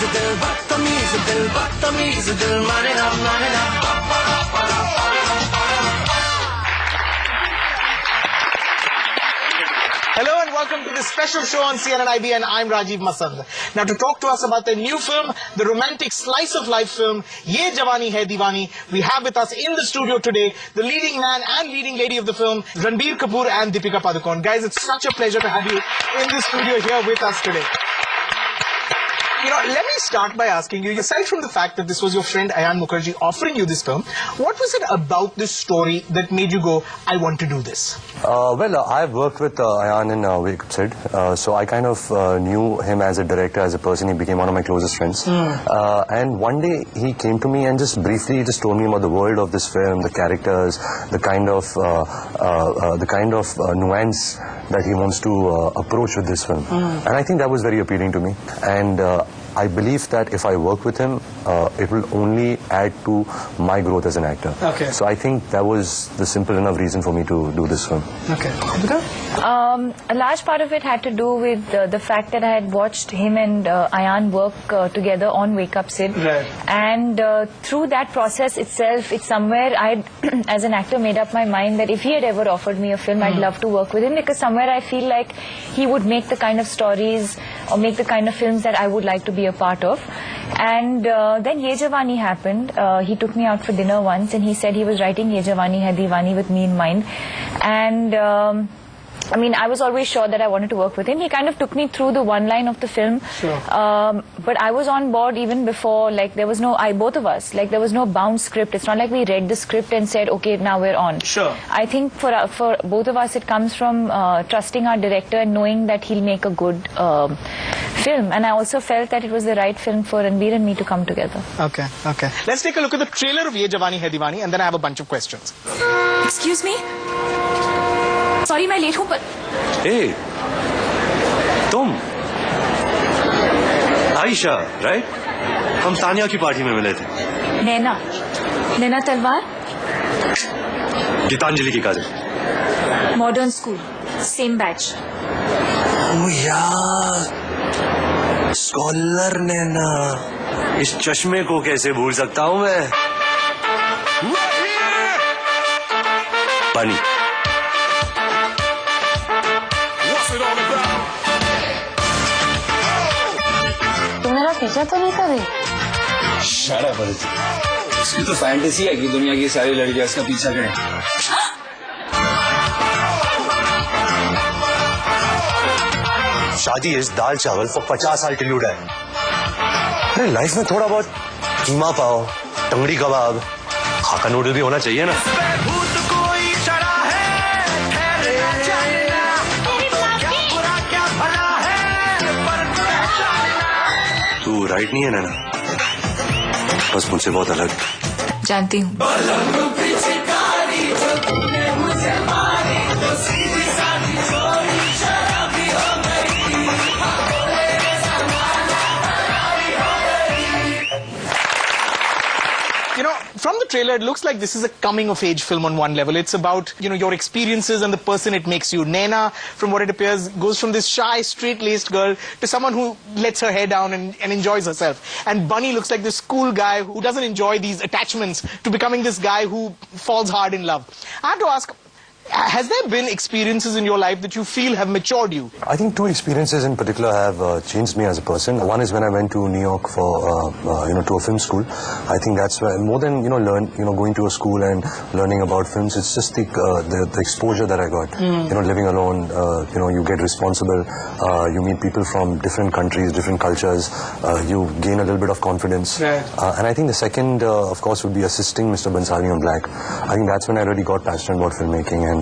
Hello and welcome to this special show on cnnibn. I'm Rajiv Masand. Now to talk to us about their new film, the romantic slice of life film, Ye Jawani Hai Diwani, we have with us in the studio today the leading man and leading lady of the film, Ranbir Kapoor and Deepika Padukone. Guys, it's such a pleasure to have you in the studio here with us today. You know, let me start by asking you, aside from the fact that this was your friend Ayan Mukherjee offering you this film, what was it about this story that made you go, I want to do this? I've worked with Ayan in Wake Up Sid, so I kind of knew him as a director, as a person. He became one of my closest friends. And one day he came to me and just briefly told me about the world of this film, the characters, the kind of nuance that he wants to approach with this film. And I think that was very appealing to me. And I believe that if I work with him, it will only add to my growth as an actor. Okay. So I think that was the simple enough reason for me to do this film. Okay. A large part of it had to do with the fact that I had watched him and Ayan work together on Wake Up Sid. Right. And through that process itself, it's somewhere I, as an actor, made up my mind that if he had ever offered me a film, I'd love to work with him, because somewhere I feel like he would make the kind of stories or make the kind of films that I would like to be a part of. And then Ye Jawani happened. He took me out for dinner once and he said he was writing Ye Jawani Hai Diwani with me in mind. And I mean, I was always sure that I wanted to work with him. He kind of took me through the one line of the film. Sure. But I was on board even before, like there was no, both of us, like there was no bound script. It's not like we read the script and said, okay, now we're on. Sure. I think for both of us, it comes from trusting our director and knowing that he'll make a good film. And I also felt that it was the right film for Ranbir and me to come together. Okay, okay. Let's take a look at the trailer of Ye Jawani Hai Diwani and then I have a bunch of questions. Excuse me? Sorry, मैं late हूँ पर... Hey, तुम Ayesha, right? हम तानिया की party में मिले थे. नैना तलवार? गीतांजलि की Kajal. Modern school, same batch. ओ यार, स्कॉलर नैना. इस चश्मे को कैसे भूल सकता हूँ मैं? पानी. तुम मेरा पीछा तो नहीं कर रही? Shut up, Aditi. इसकी तो फैंटेसी है कि दुनिया की सारी लड़कियां इसका पीछा करें. शादी इस दाल चावल for 50 साल टिल्यूड है. अरे लाइफ में थोड़ा बहुत कीमा पाव, टंगड़ी कबाब, खाका नूडल भी होना चाहिए ना. तू राइट नहीं है ना, बस मुझसे बहुत अलग. जानती हूँ. You know, from the trailer, it looks like this is a coming-of-age film on one level. It's about, you know, your experiences and the person it makes you. Naina, from what it appears, goes from this shy, straight-laced girl to someone who lets her hair down and enjoys herself. And Bunny looks like this cool guy who doesn't enjoy these attachments to becoming this guy who falls hard in love. I have to ask, has there been experiences in your life that you feel have matured you? I think two experiences in particular have changed me as a person. One is when I went to New York for, to a film school. I think that's where, more than, going to a school and learning about films, it's just the exposure that I got. Living alone, you get responsible, you meet people from different countries, different cultures, you gain a little bit of confidence. Right. And I think the second, of course, would be assisting Mr. Bansali on Black. I think that's when I really got passionate about filmmaking, and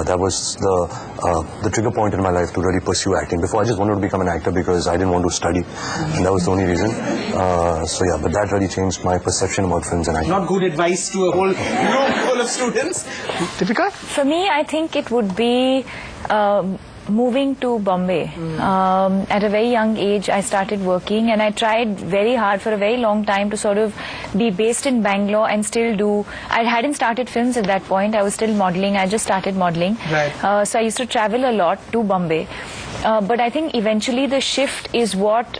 that was the trigger point in my life to really pursue acting. Before, I just wanted to become an actor because I didn't want to study, and that was the only reason. But that really changed my perception about films and acting. Not good advice to a whole room full of students. Deepika? For me, I think it would be moving to Bombay. At a very young age, I started working, and I tried very hard for a very long time to sort of be based in Bangalore and still do. I hadn't started films at that point. I was still modeling. I just started modeling. Right. So I used to travel a lot to Bombay. But I think eventually the shift is what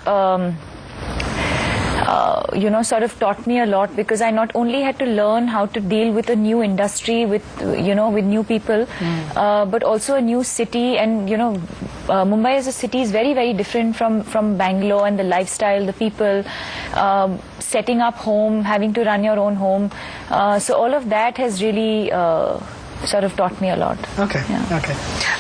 sort of taught me a lot, because I not only had to learn how to deal with a new industry, with new people, but also a new city. And Mumbai as a city is very, very different from Bangalore, and the lifestyle, the people, setting up home, having to run your own home. So all of that has really sort of taught me a lot. Okay. Yeah. Okay.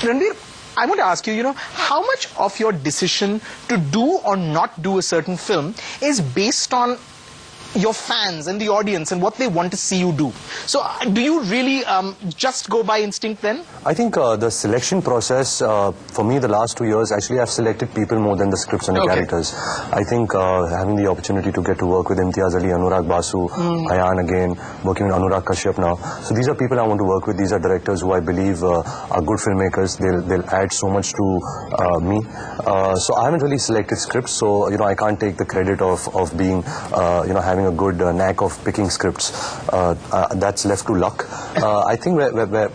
Ranbir, I want to ask you, how much of your decision to do or not do a certain film is based on your fans and the audience and what they want to see you do? So do you really just go by instinct then? I think the selection process, for me, the last 2 years, actually I've selected people more than the scripts and the characters. I think having the opportunity to get to work with Imtiaz Ali, Anurag Basu, Ayan again, working with Anurag Kashyap now. So these are people I want to work with. These are directors who I believe are good filmmakers. They'll add so much to me. So I haven't really selected scripts, so I can't take the credit of being, having a good knack of picking scripts. That's left to luck. I think where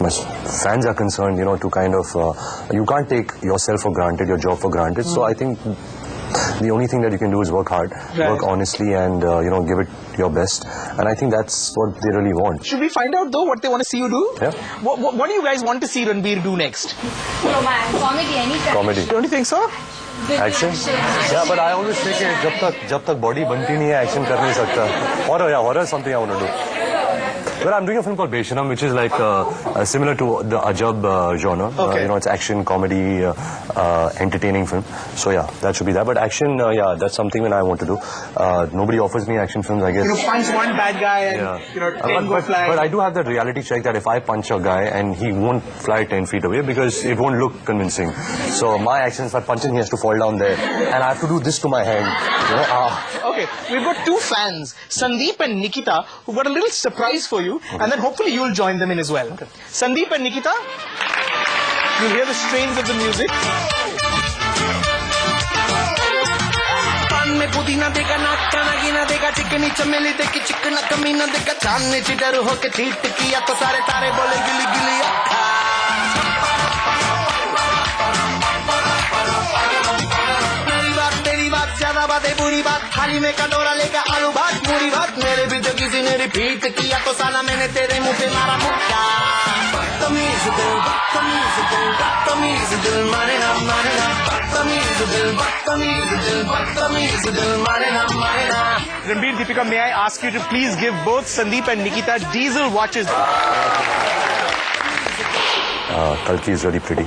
my fans are concerned, to kind of, you can't take yourself for granted, your job for granted. So I think the only thing that you can do is work hard, work honestly, and give it your best. And I think that's what they really want. Should we find out though what they want to see you do? Yeah. What do you guys want to see Ranbir do next? Comedy, anytime. Comedy. Don't you think so? Action? Yeah, but I always say कि जब तक body बनती नहीं है, action कर नहीं सकता. Horror is something I want to do. Well, I'm doing a film called Beshanam, which is like similar to the Ajab genre. Okay. It's action, comedy, entertaining film. So yeah, that should be that. But action, that's something that I want to do. Nobody offers me action films, I guess. Punch one bad guy and 10 go fly. But I do have that reality check that if I punch a guy and he won't fly 10 feet away because it won't look convincing. So my action, if I punch him, he has to fall down there, and I have to do this to my hand. Okay, we've got two fans, Sandeep and Nikita, who've got a little surprise for you, and then hopefully you'll join them in as well. Okay. Sandeep and Nikita, you'll hear the strains of the music. में पुदीना देगा नाक नगीना देगा चिकनी चमेली देखी चिकना कमीना देगा चांदनी चिटर होके चीट किया तो सारे तारे बोले गिली गिली मेरी बात ज्यादा बात है बुरी बात थाली में कटोरा लेकर आलू भात पूरी बात मेरे भी तो किसी ने रिपीट किया तो साला मैंने तेरे मुंह पे मारा मुक्का तमीज दिल मारे ना Ranbir, Deepika, may I ask you to please give both Sandeep and Nikita diesel watches? Kalki is really pretty.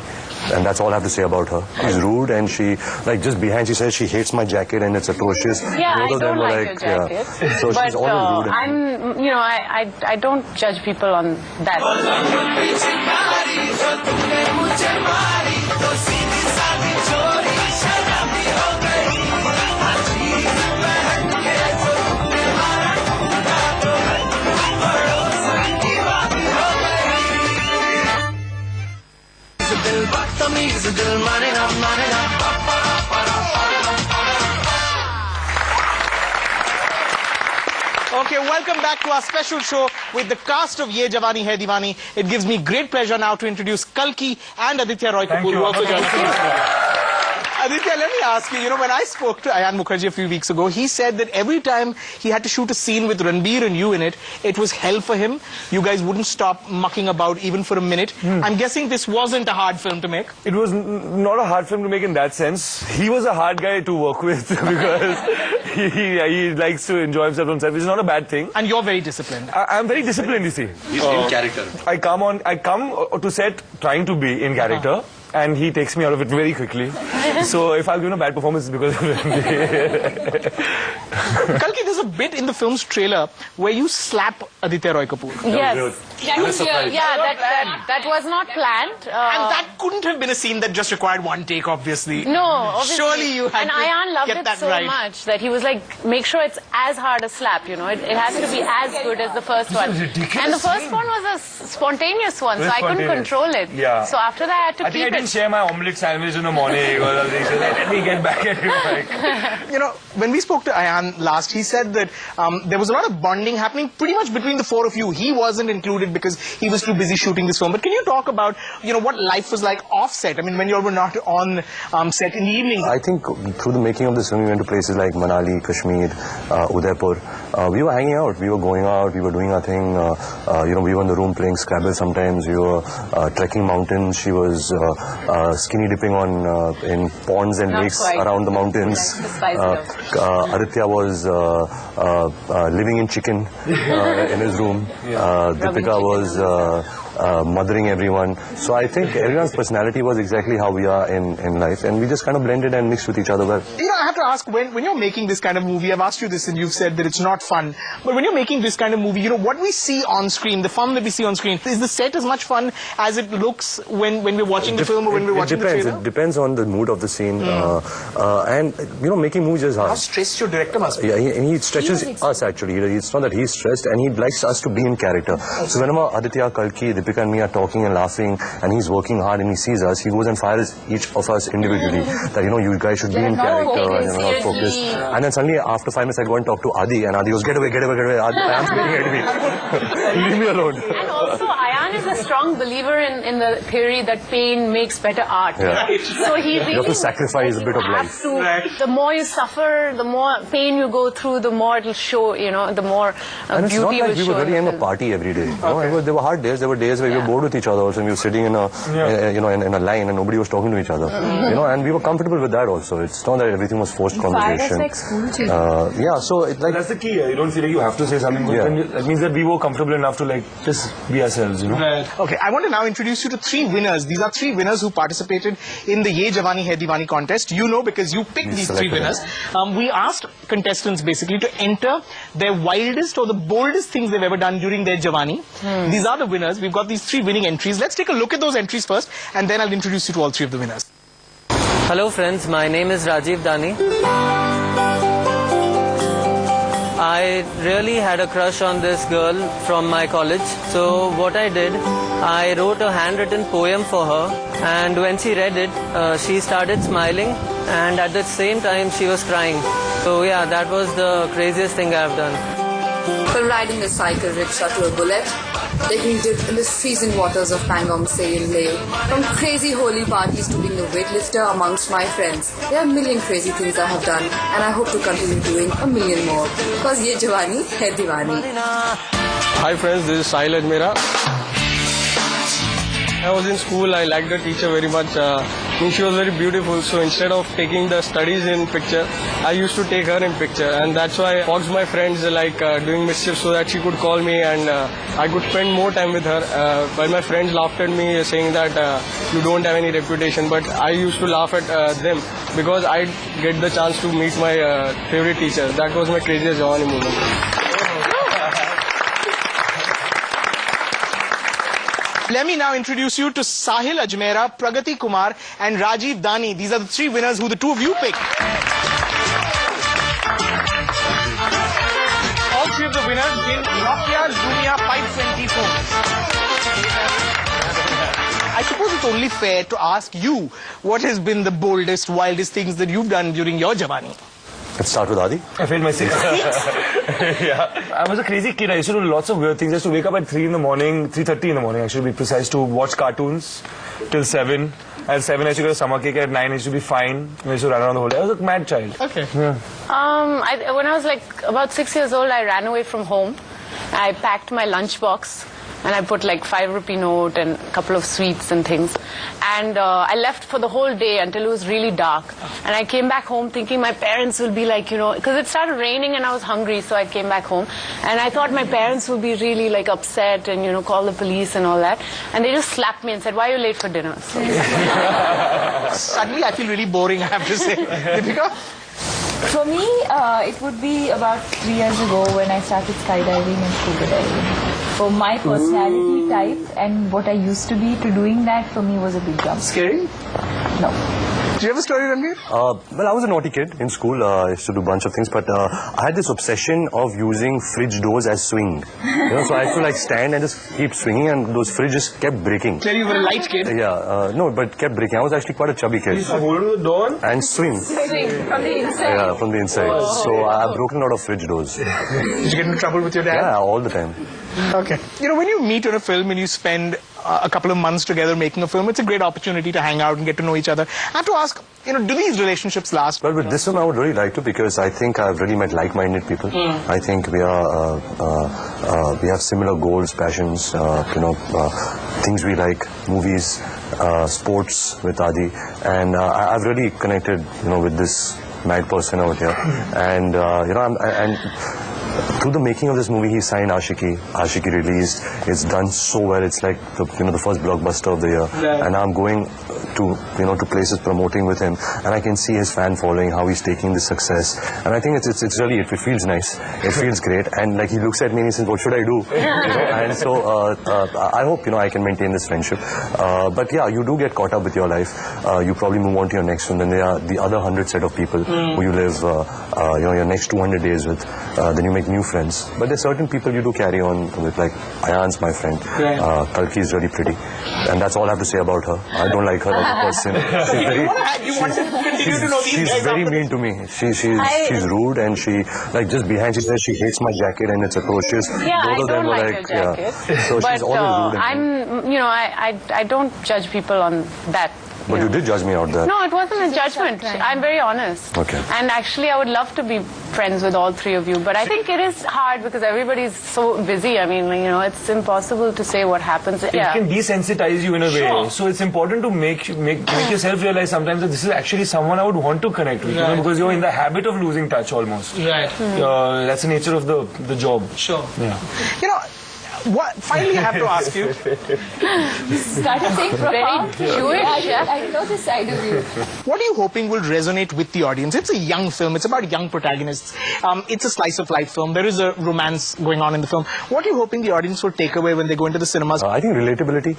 And that's all I have to say about her. She's rude, and she, just behind, she says she hates my jacket and it's atrocious. Yeah, Both I of them don't were like your jacket. Yeah. So she's always rude. I don't judge people on that. Okay, welcome back to our special show with the cast of Ye Jawani Hai Diwani. It gives me great pleasure now to introduce Kalki and Aditya Roy Kapoor, who also joined us. Aditya, let me ask you, when I spoke to Ayan Mukherjee a few weeks ago, he said that every time he had to shoot a scene with Ranbir and you in it, it was hell for him. You guys wouldn't stop mucking about even for a minute. I'm guessing this wasn't a hard film to make. It was not a hard film to make in that sense. He was a hard guy to work with because he likes to enjoy himself on set, which is not a bad thing. And you're very disciplined. I'm very disciplined, you see. He's in character. I come to set trying to be in character. And he takes me out of it very quickly. So if I've given a bad performance, it's because of him. Kalki, there's a bit in the film's trailer where you slap Aditya Roy Kapoor. Yes. That was not planned. And that couldn't have been a scene that just required one take, obviously. No, obviously. Surely you had and to Ayan loved get it that so right. much that he was like, make sure it's as hard a slap, It has to be as good as the first one. And the first one was a spontaneous one, so I couldn't control it. Yeah. So after that, I had to I think keep I didn't share my omelette sandwich in the morning. Or let me get back at you. When we spoke to Ayan on last, he said that there was a lot of bonding happening pretty much between the four of you. He wasn't included because he was too busy shooting this film. But can you talk about, what life was like off set? I mean, when you all were not on set in the evening. I think through the making of this film, we went to places like Manali, Kashmir, Udaipur. We were hanging out, we were going out, we were doing our thing. We were in the room playing Scrabble sometimes. We were trekking mountains. She was skinny dipping in ponds and lakes around the mountains. Aditya was living in chicken in his room. Deepika was mothering everyone. So I think everyone's personality was exactly how we are in life, and we just kind of blended and mixed with each other well. I have to ask, when you're making this kind of movie, I've asked you this and you've said that it's not fun, but when you're making this kind of movie, what we see on screen, the fun that we see on screen, is the set as much fun as it looks when we're watching the film or when we're watching the trailer? It depends on the mood of the scene. And making movies is hard. How stressed your director must be. Yeah, he stretches us actually. It's not that he's stressed, and he likes us to be in character. So whenever Aditya, Kalki, Deepika and me are talking and laughing, and he's working hard and he sees us, he goes and fires each of us individually. That you guys should be in character and not focused. And then suddenly after 5 minutes I go and talk to Adi, and Adi goes, get away, Adi, I am speaking at me. Leave me alone. And also Ayan is a strong believer in the theory that pain makes better art. Yeah. So he really You have to sacrifice a bit of life. The more you suffer, the more pain you go through, the more it'll show, the more and it's beauty not like will we were show. really in a party every day. There were hard days. There were days where we were bored with each other also, and we were sitting in a line and nobody was talking to each other. And we were comfortable with that also. It's not that everything was forced conversation. So that's the key. You don't feel like you have to say something. That means that we were comfortable enough to just be ourselves. Okay, I want to now introduce you to 3 winners. These are 3 winners who participated in the Ye Jawani Hai Diwani contest. Because you picked these 3 winners. We asked contestants basically to enter their wildest or the boldest things they've ever done during their Jawani. These are the winners. We've got these 3 winning entries. Let's take a look at those entries first, and then I'll introduce you to all 3 of the winners. Hello friends, my name is Rajiv Dani. I really had a crush on this girl from my college. So what I did, I wrote a handwritten poem for her, and when she read it, she started smiling, and at the same time she was crying. So yeah, that was the craziest thing I've done. From riding a cycle rickshaw to a bullet, taking dip in the freezing waters of Pangong Say in Leh, from crazy holy parties to being a weightlifter amongst my friends. There are a million crazy things I have done, and I hope to continue doing a million more. Because Ye Jawani Hai Diwani. Hi friends, this is Sahil Ajmera. I was in school, I liked the teacher very much. She was very beautiful, so instead of taking the studies in picture, I used to take her in picture, and that's why I foxed my friends doing mischief so that she could call me and I could spend more time with her. But my friends laughed at me saying that you don't have any reputation, but I used to laugh at them because I get the chance to meet my favorite teacher. That was my craziest Jawani moment. Let me now introduce you to Sahil Ajmera, Pragati Kumar and Rajiv Dani. These are the 3 winners who the 2 of you picked. All 3 of the winners win Nokia Lumia 520 phones. I suppose it's only fair to ask you what has been the boldest, wildest things that you've done during your Jawani. Let's start with Adi. I failed my 6th. Yeah. I was a crazy kid. I used to do lots of weird things. I used to wake up at 3 in the morning, 3:30 in the morning, I should be precise, to watch cartoons till 7. At 7 I used to get a stomach ache. At 9 I used to be fine. I used to run around the whole day. I was a mad child. Okay. Yeah. When I was about 6 years old, I ran away from home. I packed my lunchbox and I put 5 rupee note and a couple of sweets and things. And I left for the whole day until it was really dark. And I came back home thinking my parents will be because it started raining and I was hungry, so I came back home. And I thought my parents would be really upset and call the police and all that. And they just slapped me and said, why are you late for dinner? So, suddenly I feel really boring, I have to say. Deepika? For me, it would be about 3 years ago when I started skydiving and scuba diving. For my personality type and what I used to be, to doing that for me was a big jump. Scary? No. Do you have a story, Ranveer? Well, I was a naughty kid in school. I used to do a bunch of things, but I had this obsession of using fridge doors as swing. So I had to like stand and just keep swinging, and those fridges kept breaking. Clearly, you were a light kid. Yeah, no, but kept breaking. I was actually quite a chubby kid. So hold the door and swing. From the inside. Yeah, from the inside. So I've broken a lot of fridge doors. Did you get into trouble with your dad? Yeah, all the time. Okay. You know, when you meet on a film and you spend a couple of months together making a film, it's a great opportunity to hang out and get to know each other. I have to ask, you know, do these relationships last? Well, with this film, I would really like to, because I think I've really met like-minded people. I think we have similar goals, passions, things we like, movies, sports with Adi, and I've really connected, with this mad person out here, and through the making of this movie, he signed Ashiki. Ashiki released. It's done so well. It's like the first blockbuster of the year. Yeah. And I'm going to places promoting with him, and I can see his fan following, how he's taking the success. And I think it's really, it feels nice. It feels great. And like he looks at me and he says, "What should I do?" And so I hope I can maintain this friendship. But yeah, you do get caught up with your life. You probably move on to your next film. Then there are the other 100 set of people who you live your next 200 days with. Then you make new friends. But there's certain people you do carry on with, like Ayan's my friend. Kalki is really pretty, and that's all I have to say about her. I don't like her as a person. She's very mean to me. She's rude, and she just behind she says she hates my jacket and it's atrocious. Yeah, Both I of them don't were like your jacket. So but she's always rude. I don't judge people on that. But you did judge me out there. No, it wasn't a judgment. I'm very honest. Okay. And actually, I would love to be friends with all three of you. But I think it is hard because everybody's so busy. I mean, it's impossible to say what happens. It can desensitize you in a way. So it's important to make yourself realize sometimes that this is actually someone I would want to connect with. Because you're in the habit of losing touch almost. Right. That's the nature of the job. Sure. Yeah. Finally I have to ask you. Started saying Very Jewish. I know this side of you. What are you hoping will resonate with the audience? It's a young film. It's about young protagonists. It's a slice of life film. There is a romance going on in the film. What are you hoping the audience will take away when they go into the cinemas? I think relatability,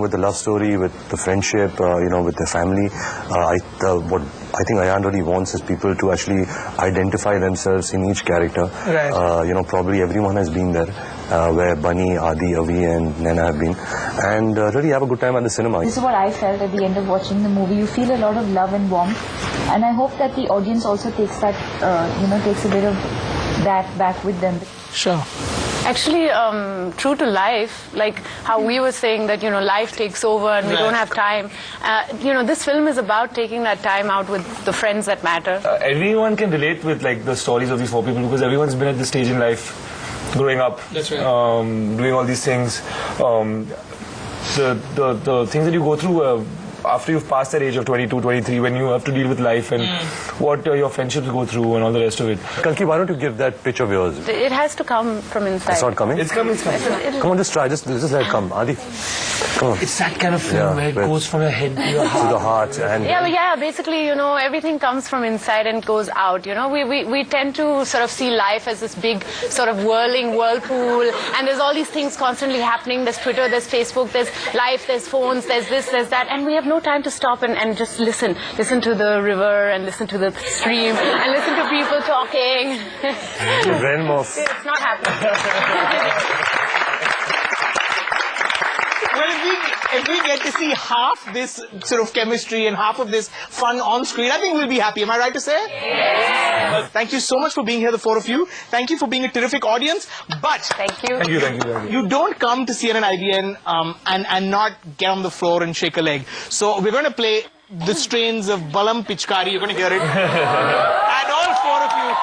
with the love story, with the friendship, with the family. What I think Ayan really wants is people to actually identify themselves in each character. Right. Probably everyone has been there, where Bunny, Adi, Avi and Naina have been, and really have a good time at the cinema. This is what I felt at the end of watching the movie. You feel a lot of love and warmth, and I hope that the audience also takes that, takes a bit of that back with them. Sure. Actually, true to life, like how we were saying that, life takes over and we don't have time. This film is about taking that time out with the friends that matter. Everyone can relate with the stories of these four people, because everyone's been at this stage in life, growing up, That's right. doing all these things. The things that you go through after you've passed that age of 22, 23, when you have to deal with life and what your friendships go through and all the rest of it. Kalki, why don't you give that pitch of yours? It has to come from inside. It's not coming? It's coming. Come on, just try. Just let it come. Adi, come on. It's that kind of film where it goes from your head to your heart. To the heart. And Yeah, basically, everything comes from inside and goes out. We tend to sort of see life as this big sort of whirling whirlpool, and there's all these things constantly happening. There's Twitter, there's Facebook, there's life, there's phones, there's this, there's that, and we have no time to stop and just listen to the river and listen to the stream and listen to people talking. the realm of... It's not happening. Well, if we get to see half this sort of chemistry and half of this fun on screen, I think we'll be happy. Am I right to say? Yes. Thank you so much for being here, the four of you. Thank you for being a terrific audience. But thank you. Thank you. You don't come to cnnibn and not get on the floor and shake a leg. So we're going to play the strains of Balam Pichkari. You're going to hear it. And all four of you.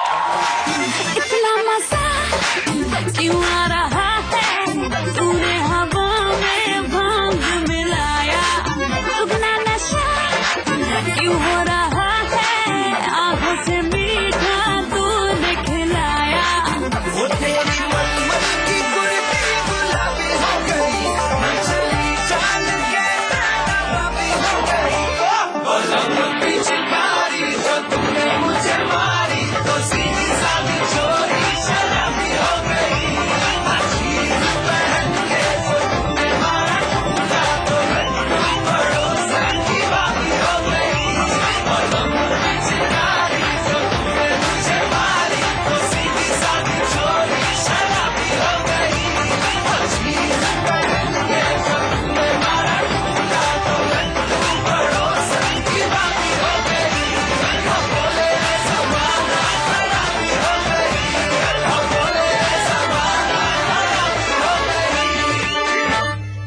इतना मजा क्यों आ रहा है तूने हवा में भांग मिलाया दुगना नशा क्यों हो